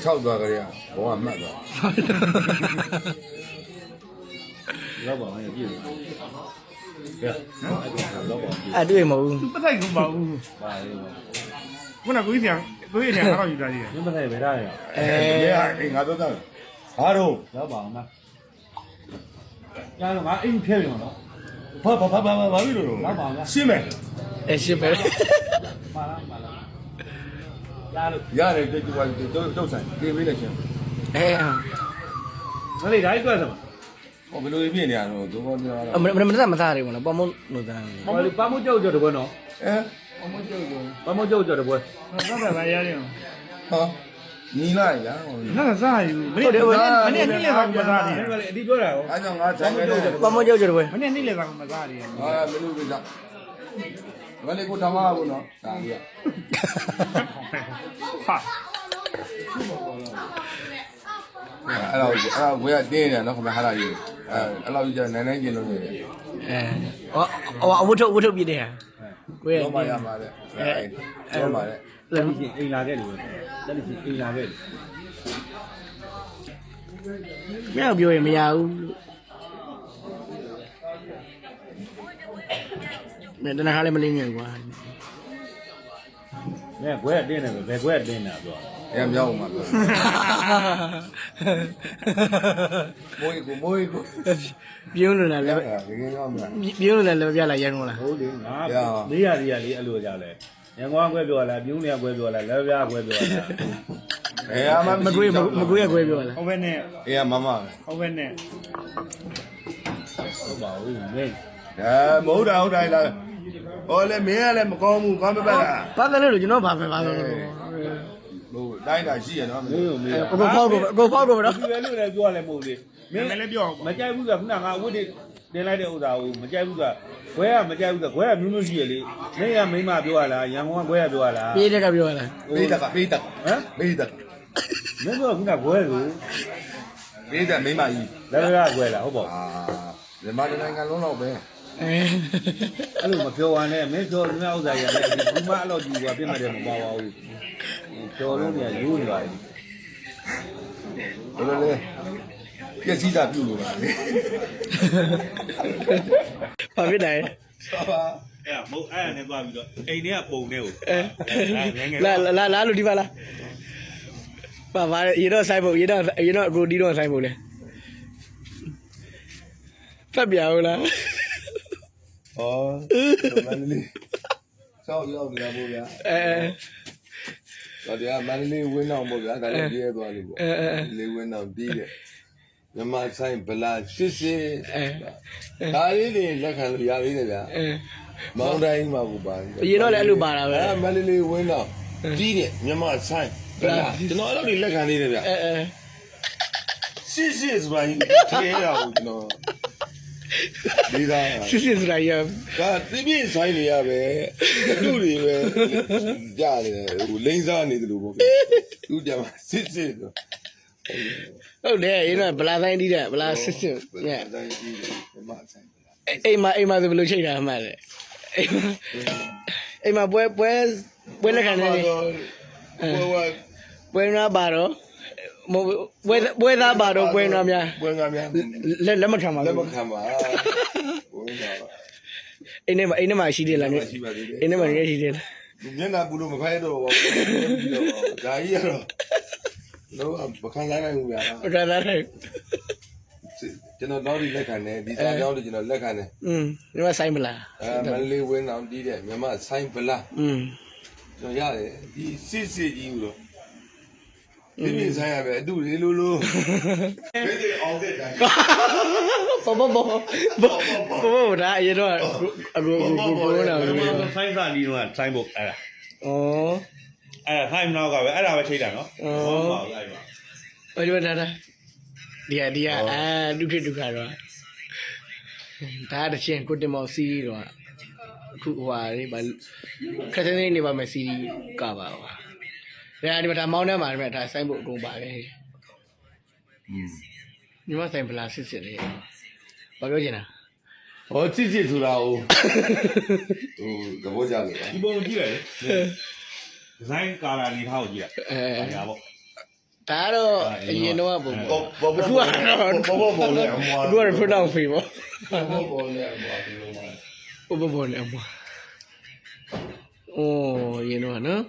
6သွားကြရဘောကမှတ်သွားလောက်ပါမယ်ပြည့်တယ်ကဲလောက်ပါအဲ့တွေ့မဟုတ်ဘူး သူပတ်ဆိုင်ကုန်ပါဘူး ပါလေခုနကကိုကြီးဆရာကတော့ယူတာကြီးတယ် မင်းမထိုင်ဗေဒါရ အေးငါတော့ဘာတော့ လောက်ပါမကြားတော့ငါအိမ်ဖျက်ပြီမနော် ဘာပြီလို့ လောက်ပါလား ရှင်းမယ် အဲ့ရှင်းပဲ ပါလားကြားလို့ ရတယ်တုတ်ဆိုင်ပြေးပေးလိုက်ချင်း အဲ မလေးဓာတ်တွက်စမ်း ဟောဘယ်လိုပြည့်နေရတော့သူဘောပြောတာ မနက်မစားရဘူးလားပေါ်မလို့သား ဟောဒီပမိုးကြောက်ကြော်တပွဲနော် ပမကြောက်ကို ပမိုးကြောက်ကြော်တပွဲ တော့ပဲရတယ် ဟာညီလိုက်ရ ငါကစားယူမနေ့နေ့လေဆောင်မစားနေ မလေးအတီးပြောတာရော အားကြောင့်ငါဆိုင်ခဲ့တယ် ပေါ်မကြောက်ကြတယ်ဘယ် မနေ့နေ့လေဆောင်မစားနေ ဟာဘယ်လိုပြကြဘာလဲကိုဓမ္မဘူးနော်ဒါကြီး ဟာ အဲ့တော့ဝေးကတင်းနေနော်ခင်ဗျာဟာလာကြီးအဲ့လောက်ကြီးကျနိုင်ကျင်လို့နေတယ် အဝတ်ထုတ်ပြတဲ့ဟာကိုရဲ့ တော့မှရမှာတဲ့တော့မှတဲ့ တက်လို့ရှိရင်အိမ်လာခဲ့တယ်တက်လို့ရှိရင်အိမ်လာခဲ့တယ် မင်းပြောရင်မရဘူးမင်းတနခါလည်းမလင်းငယ်ကွာ ငါကွဲတင်းတယ်ပဲကွဲတင်းတာပြော အဲ့မြောက်မှာမိုးကို ပြုံးလို့လည်း တကယ်ရောက်မှာ ပြုံးလို့လည်းပြလာရန်ကုန်လား ဟုတ်တယ်ငါလေးရလေးရလေးအဲ့လိုကြလဲရန်ကုန်ကွဲပြောလားပြုံးနေကွဲပြောလားလက်ပြကွဲပြောလား မကွေးရကွေးပြောလား ဟုတ်ပဲနဲ့ အေးမမ ဟုတ်ပဲနဲ့ ဟုတ်ပါဘူးမင်း မဟုတ်တာဟုတ်တိုင်းလားဟောလေမင်းကလည်းမကောင်းဘူးကောင်းမပတ်လား ပါတယ်လို့ကျွန်တော်ဘာပဲပါလို့ ဟုတ်တိုင်းတာရှိရနော် မင်းကိုမင်း ကိုဖောက်ကိုတော့ ဒီပဲလို့လည်းပြောရလဲမဟုတ်လေမင်း လည်းပြော မကြိုက်ဘူးကခုနကအဝတ်တွေတင်လိုက်တဲ့ဥစ္စာကိုမကြိုက်ဘူးကခွဲကမကြိုက်ဘူးကခွဲကမျိုးမျိုးရှိရလေမင်းကမိမပြောရလားရန်ကုန်ကခွဲကပြောရလား ပြေးတဲ့ကပြောလား ပေးတက် ဟမ် ပေးတက် မင်းပြောခုနခွဲလို့ ပေးတက်မိမကြီး လက်ပြခွဲလားဟုတ်ပါ မြန်မာနိုင်ငံလုံးတော့ပဲ အဲ့လိုမပြောရနဲ့မင်းပြောဒီဥစ္စာရလည်းဒီမအဲ့လိုကြည့်ကွာပြစ်မှတ်တယ်မပါပါဘူးပြောလို့နေရိုးနေပါလေ ဘယ်လိုလဲပြည့်စည်တာပြုလို့ပါလေ ဘာဖြစ်တယ် ပါ အဲ့မဟုတ်အဲ့နဲ့သွားပြီးတော့အိမ်ထဲကပုံနဲ့ကို လာလို့ဒီပါလားပါရေတော့ဆိုင်ဖို့ရေတော့အကိုဒီတော့ဆိုင်ဖို့လေဖတ်ပြအောင်လား ဩမန္တလေးစောက်ရောက်နေတာပေါ့ဗျာတော့တရားမန္တလေးဝင်းအောင်ပေါ့ဗျာဒါလည်းပြေးသွားလို့ပေါ့လေးဝင်းအောင်ပြီးတယ်မြန်မာဆိုင်ဗလာစစ်စစ်ဒါလေးတွေလက်ခံလို့ရသေးတယ်ဗျာမောင်းတိုင်းမှာကိုပါ ရေတော့လည်းအဲ့လိုပါတာပဲ မန္တလေးဝင်းအောင်ပြီးတယ်မြန်မာဆိုင်ဗလာကျွန်တော်အဲ့လိုတွေလက်ခံသေးတယ်ဗျာစစ်စစ်ဆိုတာကြီးထဲရအောင်ကျွန်တော်ဒီသား စစ်ဆိုတာရ ဒါတိပြင်းဆိုင်နေရပဲလူတွေပဲကြားနေတယ်ဟိုလိမ့်စားနေတယ်လို့ပေါ့သူကြမှာစစ်စစ်ဆို ဟုတ်တယ်ရေတော့ဗလာဆိုင်တီးတယ်ဗလာစစ်ညက် တိုင်းကြီးတယ်မဆိုင် အိမ်မှာဆိုဘယ်လိုချိန်တာမှတ်လဲအိမ်မှာပွဲလက်ခံနေတယ်ပွဲနာပါတော့ပွဲသားပါတော့ပွဲနာများ ပွဲငါများ လက်မခံပါ လက် ဘူး မခံပါဘုန်းတော် အိမ်ထဲမှာရှိတယ်လားနေ ရှိပါသေးတယ် အိမ်ထဲမှာနေရှိတယ် မျက်နှာပူလို့မခိုင်းတော့ဘူးဒါကြီးရတော့တော့မခံနိုင်ဘူးဗျာ ဟုတ်ကဲ့ဒါလည်း ကျွန်တော်တော့ဒီလက်ခံတယ်ဒီစားကြောင်းတွေကျွန်တော်လက်ခံတယ် ဒီမှာဆိုင်မလား မန္တလေးဝင်းအောင်တီးတယ်မြန်မာဆိုင်ဗလာ ကျွန်တော်ရတယ်ဒီစစ်စစ်ကြီးလို့ဒီပြင်ဆိုင်ရပဲအတူလေးလိုလိုဘယ်ဒီအောင်တဲ့တိုင်း ဘောဒါအရင်တော့အကိုလာလို့ ဆိုင်းစာလီတော့ဆိုင်းဖို့အဲ့ဒါ ဩ အဲ့ဒါဟိုင်းနောက်ကပဲအဲ့ဒါပဲထိတ်တာနော်ဟုတ်ပါဘူးအဲ့ဒါ ဘယ်လိုဒါဒီကဒုက္ခတော့ဒါတချင်းကိုတင်မော်စီတော့အခုဟိုဟာလေးဘာခက်တဲ့နေပါမယ်စီကပါပါဒီမှာဒါမောင်းထဲမှာဒါဆိုင်ဖို့အကုန်ပါတယ်ညီမဆိုင်ဗလာစစ်လေဘာပြောချင်တာ ဟောစစ်စစ်ဆိုတာဟိုသဘောကျတယ် ဒီပုံကြည့်လိုက်လေဒီဇိုင်းကာလာနေထားကိုကြည့်လိုက်ဒါပေါ့ ဒါတော့အရင်တော့ပုံပေါ့ ဘောဘောဘောဘောနဲ့အမွာ တို့ရဖတောင်းဖေးပေါ့ ဘောဘောနဲ့အမွာဒီလိုမှ ဘောဘောနဲ့အမွာအိုးရင်တော့နော်